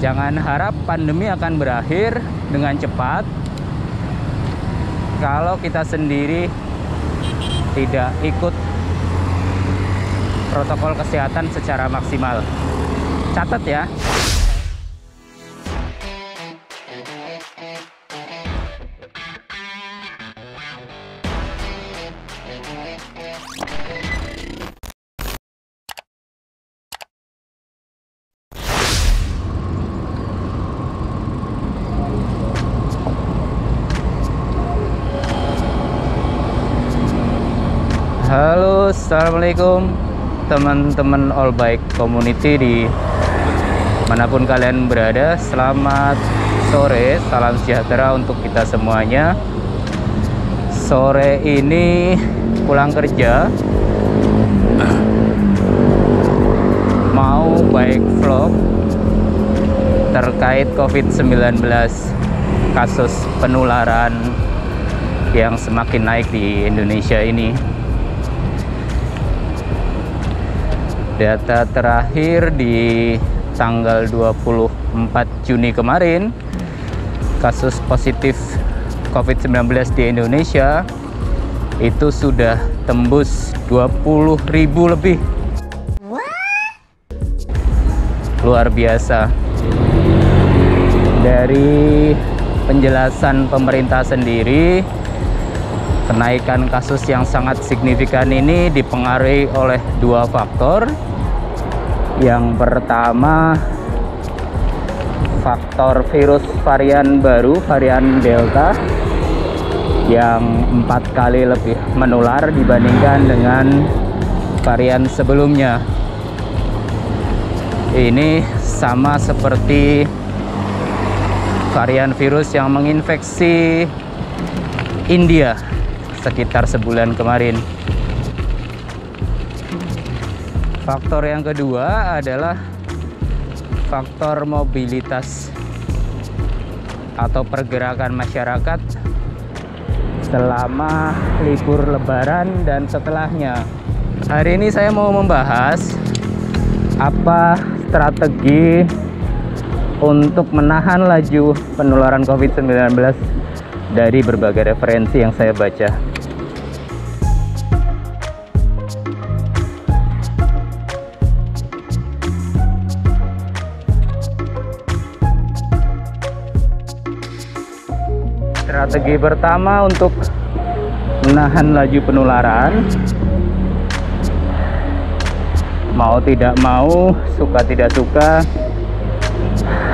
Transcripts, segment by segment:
Jangan harap pandemi akan berakhir dengan cepat kalau kita sendiri tidak ikut protokol kesehatan secara maksimal. Catat ya. Halo, assalamualaikum teman-teman All Bike Community di manapun kalian berada. Selamat sore, salam sejahtera untuk kita semuanya. Sore ini pulang kerja, mau bike vlog terkait COVID-19, kasus penularan yang semakin naik di Indonesia ini. Data terakhir di tanggal 24 Juni kemarin, kasus positif COVID-19 di Indonesia itu sudah tembus 20.000 lebih. Luar biasa. Dari penjelasan pemerintah sendiri, kenaikan kasus yang sangat signifikan ini dipengaruhi oleh dua faktor. Yang pertama, faktor virus varian baru, varian Delta, yang 4 kali lebih menular dibandingkan dengan varian sebelumnya. Ini sama seperti varian virus yang menginfeksi India sekitar sebulan kemarin. Faktor yang kedua adalah faktor mobilitas atau pergerakan masyarakat selama libur Lebaran dan setelahnya. Hari ini saya mau membahas apa strategi untuk menahan laju penularan COVID-19 dari berbagai referensi yang saya baca. Strategi pertama untuk menahan laju penularan, mau tidak mau, suka tidak suka,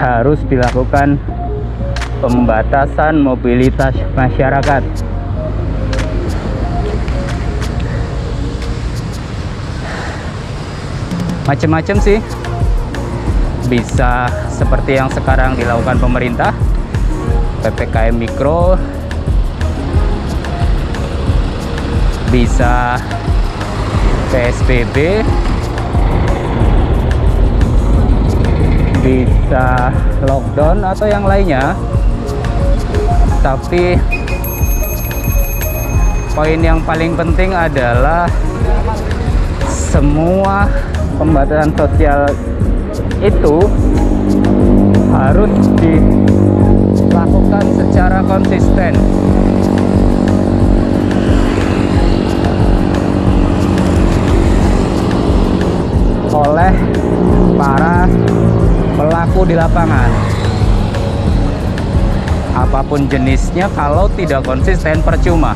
harus dilakukan pembatasan mobilitas masyarakat. Macam-macam sih, bisa seperti yang sekarang dilakukan pemerintah, PPKM Mikro, bisa PSBB, bisa lockdown atau yang lainnya. Tapi poin yang paling penting adalah semua pembatasan sosial itu harus dilakukan secara konsisten. Oleh para pelaku di lapangan. Apapun jenisnya, kalau tidak konsisten percuma.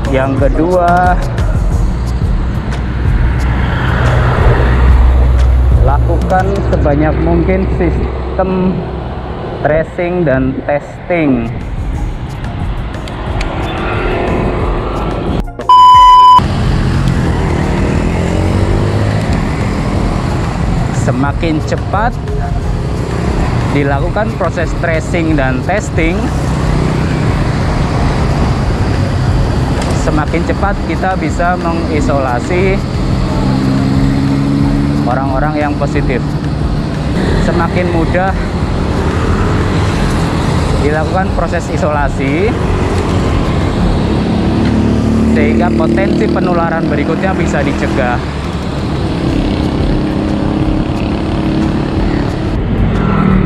Yang kedua, lakukan sebanyak mungkin sistem tracing dan testing. Semakin cepat dilakukan proses tracing dan testing, semakin cepat kita bisa mengisolasi orang-orang yang positif. Semakin mudah dilakukan proses isolasi sehingga potensi penularan berikutnya bisa dicegah.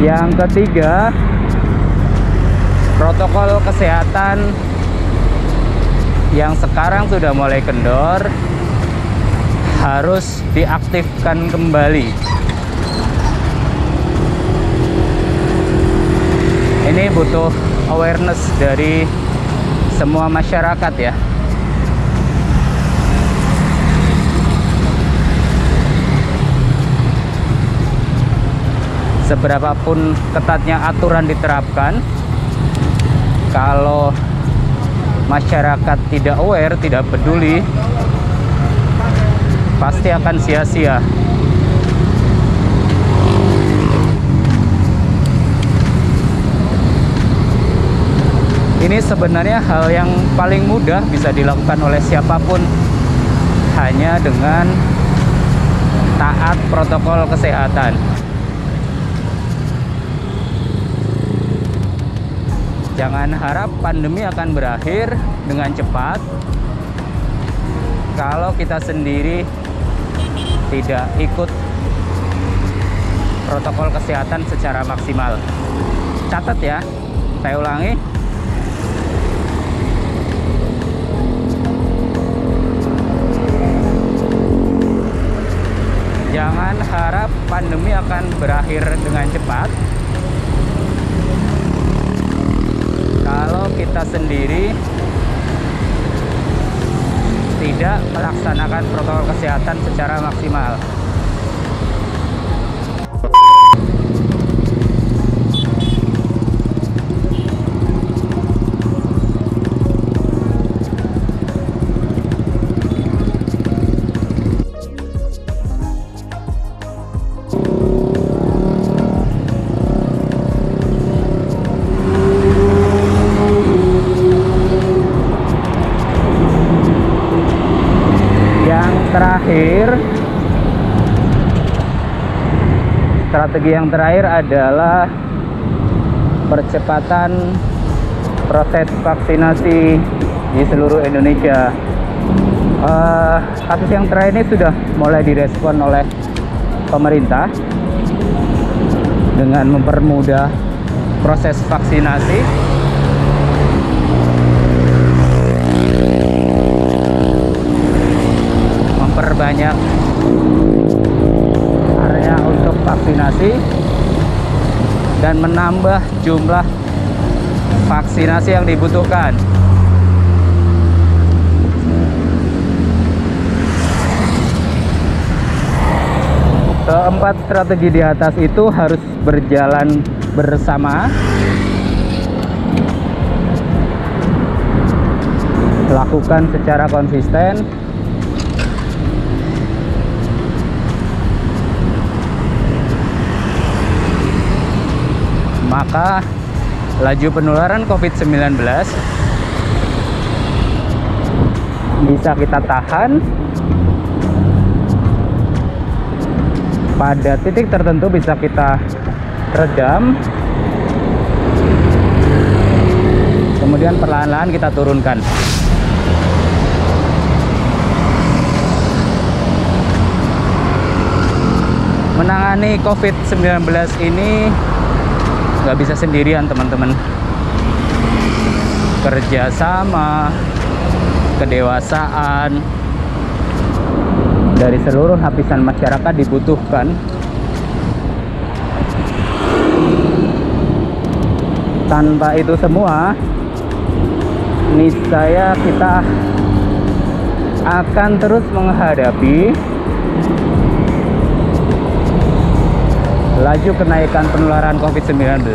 Yang ketiga, protokol kesehatan yang sekarang sudah mulai kendor harus diaktifkan kembali. Ini butuh awareness dari semua masyarakat ya. Seberapapun ketatnya aturan diterapkan, kalau masyarakat tidak aware, tidak peduli, pasti akan sia-sia. Ini sebenarnya hal yang paling mudah bisa dilakukan oleh siapapun, hanya dengan taat protokol kesehatan. Jangan harap pandemi akan berakhir dengan cepat kalau kita sendiri tidak ikut protokol kesehatan secara maksimal. Catat ya, saya ulangi. Jangan harap pandemi akan berakhir dengan cepat kalau kita sendiri tidak melaksanakan protokol kesehatan secara maksimal. Terakhir, strategi yang terakhir adalah percepatan proses vaksinasi di seluruh Indonesia. Kasus yang terakhir ini sudah mulai direspon oleh pemerintah dengan mempermudah proses vaksinasi. Memperbanyak area untuk vaksinasi dan menambah jumlah vaksinasi yang dibutuhkan. Keempat strategi di atas itu harus berjalan bersama, lakukan secara konsisten. Maka laju penularan COVID-19 bisa kita tahan. Pada titik tertentu bisa kita redam, kemudian perlahan-lahan kita turunkan. Menangani COVID-19 ini nggak bisa sendirian, teman-teman. Kerjasama, kedewasaan dari seluruh lapisan masyarakat dibutuhkan. Tanpa itu semua, niscaya kita akan terus menghadapi laju kenaikan penularan COVID-19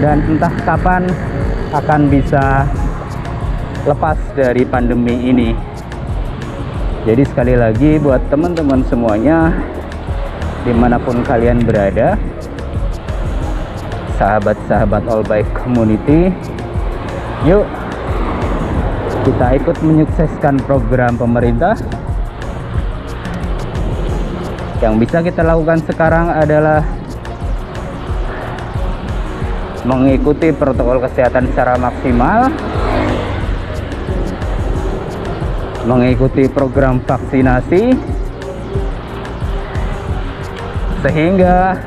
dan entah kapan akan bisa lepas dari pandemi ini. Jadi sekali lagi buat teman-teman semuanya, dimanapun kalian berada, sahabat-sahabat All Bike Community, yuk kita ikut menyukseskan program pemerintah. Yang bisa kita lakukan sekarang adalah mengikuti protokol kesehatan secara maksimal, mengikuti program vaksinasi, sehingga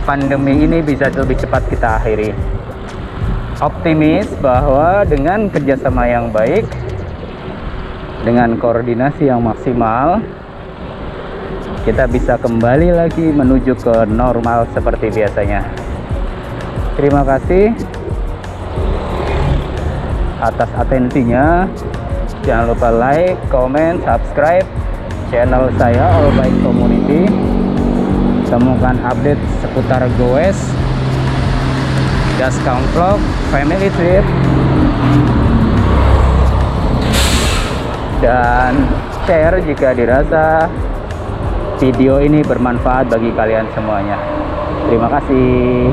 pandemi ini bisa lebih cepat kita akhiri. Optimis bahwa dengan kerjasama yang baik, dengan koordinasi yang maksimal, kita bisa kembali lagi menuju ke normal seperti biasanya. Terima kasih atas atensinya. Jangan lupa like, comment, subscribe channel saya All Bike Community. Temukan update seputar goes, Dashcam Vlog, family trip, dan share jika dirasa video ini bermanfaat bagi kalian semuanya. Terima kasih.